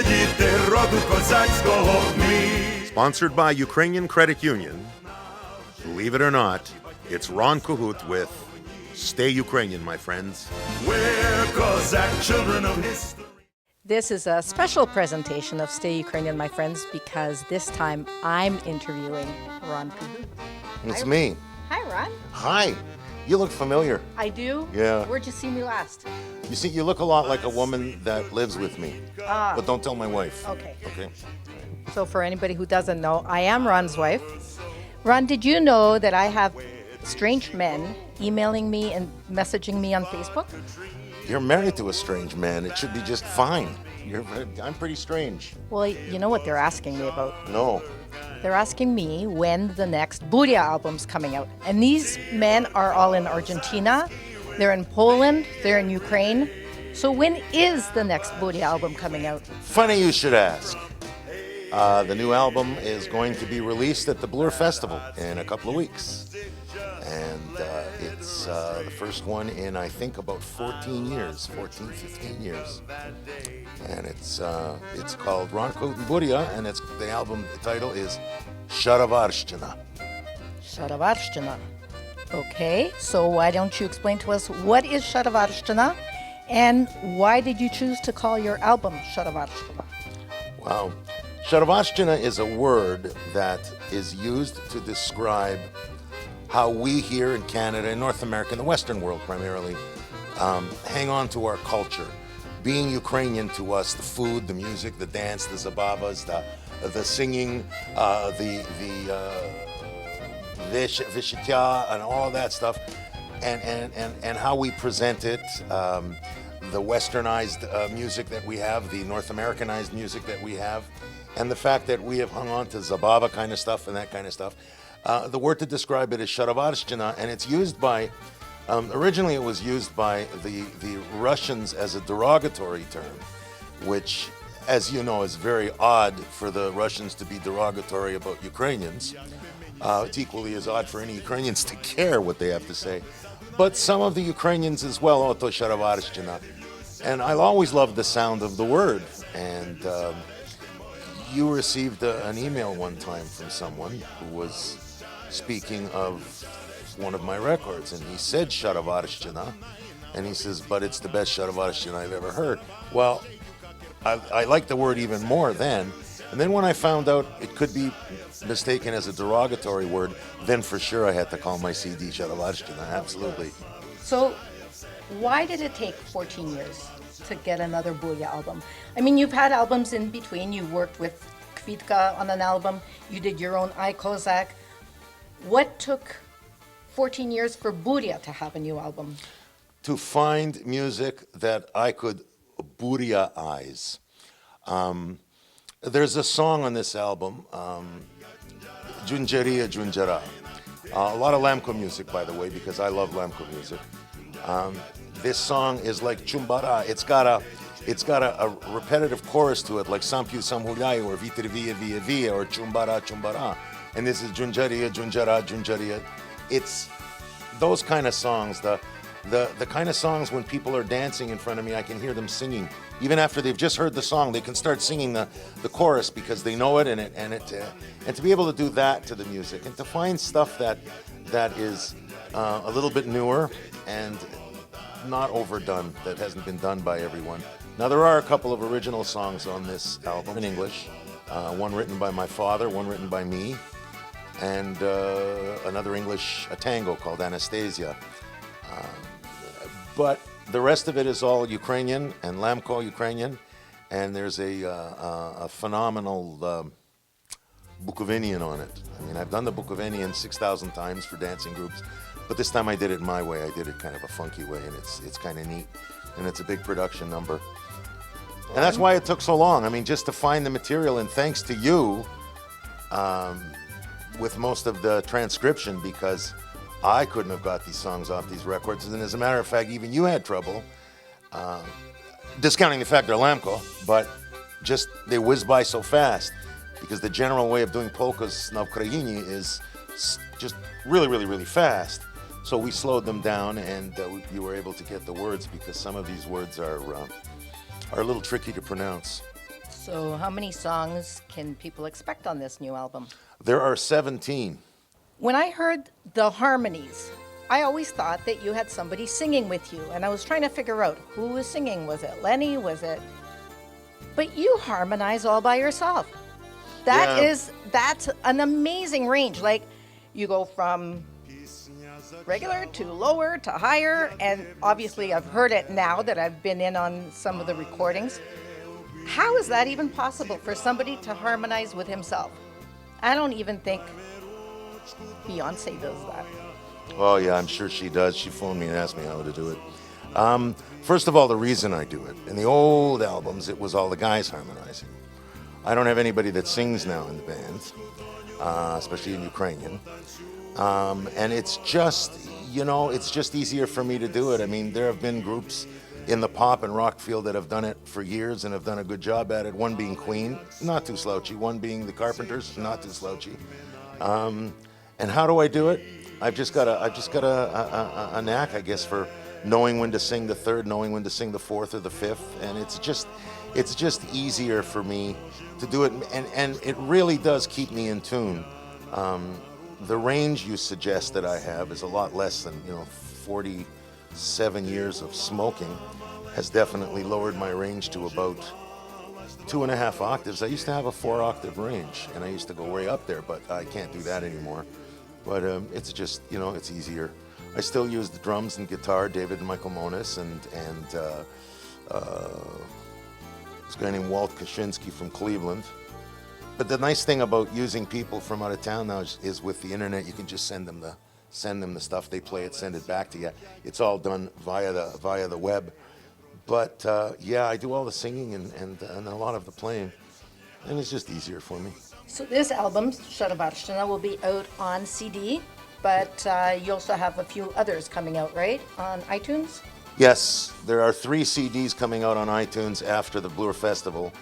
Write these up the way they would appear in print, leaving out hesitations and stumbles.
діти роду козацького ми. Sponsored by Ukrainian Credit Union. Believe it or not, it's Ron Cahoot with Stay Ukrainian, my friends. We're Cossack children of history. This is a special presentation of Stay Ukrainian, my friends, because this time I'm interviewing Ron Cahoot. It's me. Hi, Ron. Hi. You look familiar. I do? Yeah. Where'd you see me last? You see, you look a lot like a woman that lives with me. But don't tell my wife. Okay. Okay? So for anybody who doesn't know, I am Ron's wife. Ron, did you know that I have strange men emailing me and messaging me on Facebook? You're married to a strange man. It should be just fine. I'm pretty strange. Well, you know what they're asking me about? No. They're asking me when the next Buria album's coming out. And these men are all in Argentina, they're in Poland, they're in Ukraine. So when is the next Buria album coming out? Funny you should ask. The new album is going to be released at the Blur Festival in a couple of weeks. And it's the first one in, I think, about 15 years. And it's called Ron Cahoot and Buria, and the album title is Sharavarshchina. Sharavarshchina. Okay, so why don't you explain to us what is Sharavarshchina and why did you choose to call your album Sharavarshchina? Wow. Sharavarshchina is a word that is used to describe how we here in Canada, in North America, in the Western world primarily, hang on to our culture. Being Ukrainian to us, the food, the music, the dance, the zabavas, the singing, the vishitya, and all that stuff, and how we present it, the westernized music that we have, the North Americanized music that we have, and the fact that we have hung on to zabava kind of stuff and that kind of stuff. The word to describe it is Sharavarshchina, and it's used by, originally it was used by the Russians as a derogatory term, which, as you know, is very odd for the Russians to be derogatory about Ukrainians. It's equally as odd for any Ukrainians to care what they have to say. But some of the Ukrainians as well, Oto Sharavarshchina. And I'll always love the sound of the word. And you received an email one time from someone who was speaking of one of my records, and he said Sharavarshchina, and he says, but it's the best Sharavarshchina I've ever heard. Well, I liked the word even more then, and then when I found out it could be mistaken as a derogatory word, then for sure I had to call my CD Sharavarshchina, absolutely. So why did it take 14 years to get another Buria album? I mean, you've had albums in between. You worked with Kvitka on an album. You did your own I Kozak. What took 14 years for Buria to have a new album? To find music that I could Buria-ize. There's a song on this album, Junjaria Junjara. A lot of Lamko music, by the way, because I love Lamko music. This song is like Chumbara. It's got a repetitive chorus to it, like Sampyu Samhulai or Vitir Via Via Via or Chumbara Chumbara. And this is Junjaria Junjara Junjaria. It's those kind of songs, the kind of songs when people are dancing in front of me, I can hear them singing. Even after they've just heard the song, they can start singing the chorus because they know it, and to be able to do that to the music, and to find stuff that is a little bit newer and not overdone, that hasn't been done by everyone. Now there are a couple of original songs on this album in English, one written by my father, one written by me, and another English, a tango called Anastasia. But the rest of it is all Ukrainian and Lamko Ukrainian, and there's a phenomenal Bukovinian on it. I mean, I've done the Bukovinian 6,000 times for dancing groups, but this time I did it my way. I did it kind of a funky way, and it's kind of neat, and it's a big production number. And that's why it took so long. I mean, just to find the material, and thanks to you with most of the transcription, because I couldn't have got these songs off these records. And as a matter of fact, even you had trouble, discounting the fact they're Lamko, but just they whiz by so fast, because the general way of doing polkas na Ukraini is just really, really, really fast. So we slowed them down, and you were able to get the words, because some of these words are a little tricky to pronounce. So, how many songs can people expect on this new album? There are 17. When I heard the harmonies, I always thought that you had somebody singing with you, and I was trying to figure out who was singing. Was it Lenny? Was it? But you harmonize all by yourself. Yeah. That's an amazing range. Like, you go from regular to lower to higher, and obviously I've heard it now that I've been in on some of the recordings. How is that even possible for somebody to harmonize with himself? I don't even think Beyonce does that. Oh, yeah, I'm sure she does. She phoned me and asked me how to do it. First of all, the reason I do it, in the old albums, it was all the guys harmonizing. I don't have anybody that sings now in the band, especially in Ukrainian. And it's just, it's just easier for me to do it. I mean, there have been groups in the pop and rock field that have done it for years and have done a good job at it. One being Queen, not too slouchy. One being the Carpenters, not too slouchy. And how do I do it? I've just got a knack, I guess, for knowing when to sing the third, knowing when to sing the fourth or the fifth, and it's just easier for me to do it, and it really does keep me in tune. The range you suggest that I have is a lot less than 47 years of smoking has definitely lowered my range to about 2.5 octaves. I used to have a 4-octave range, and I used to go way up there, but I can't do that anymore. But it's just, it's easier. I still use the drums and guitar, David and Michael Monis, and this guy named Walt Kaczynski from Cleveland. But the nice thing about using people from out of town now is with the internet, you can just send them the stuff, they play it, send it back to you. It's all done via the web. But yeah, I do all the singing and a lot of the playing, and it's just easier for me. So this album, Sharabarshtina, will be out on CD, but you also have a few others coming out, right, on iTunes? Yes, there are 3 CDs coming out on iTunes after the Blur Festival.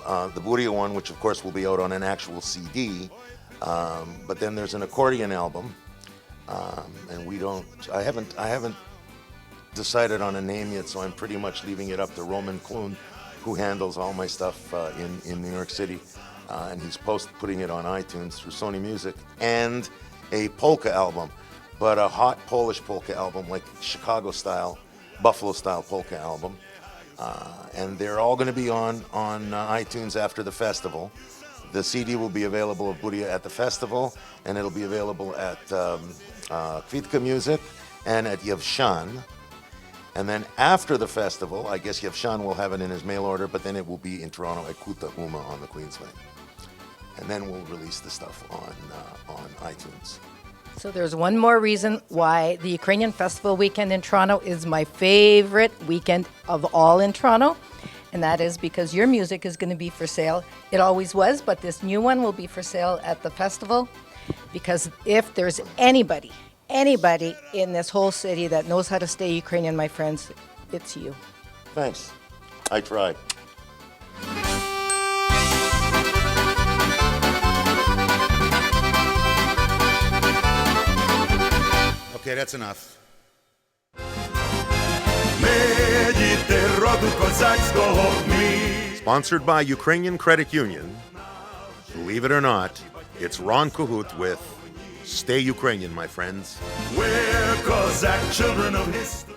The Buria one, which of course will be out on an actual CD, but then there's an accordion album, and I haven't decided on a name yet, so I'm pretty much leaving it up to Roman Klun, who handles all my stuff in New York City. And he's putting it on iTunes through Sony Music, and a polka album, but a hot Polish polka album, like Chicago-style, Buffalo-style polka album. And they're all going to be on iTunes after the festival. The CD will be available of Buria at the festival, and it'll be available at Kvitka Music and at Yevshan. And then after the festival, I guess Yevshan will have it in his mail order, but then it will be in Toronto at Kuta Uma on the Queensway. And then we'll release the stuff on iTunes. So there's one more reason why the Ukrainian Festival weekend in Toronto is my favorite weekend of all in Toronto, and that is because your music is going to be for sale. It always was, but this new one will be for sale at the festival, because if there's anybody in this whole city that knows how to stay Ukrainian, my friends, it's you. Thanks. I try. Okay, that's enough. Sponsored by Ukrainian Credit Union. Believe it or not, it's Ron Cahut with Stay Ukrainian, my friends. We're Cossack children of history.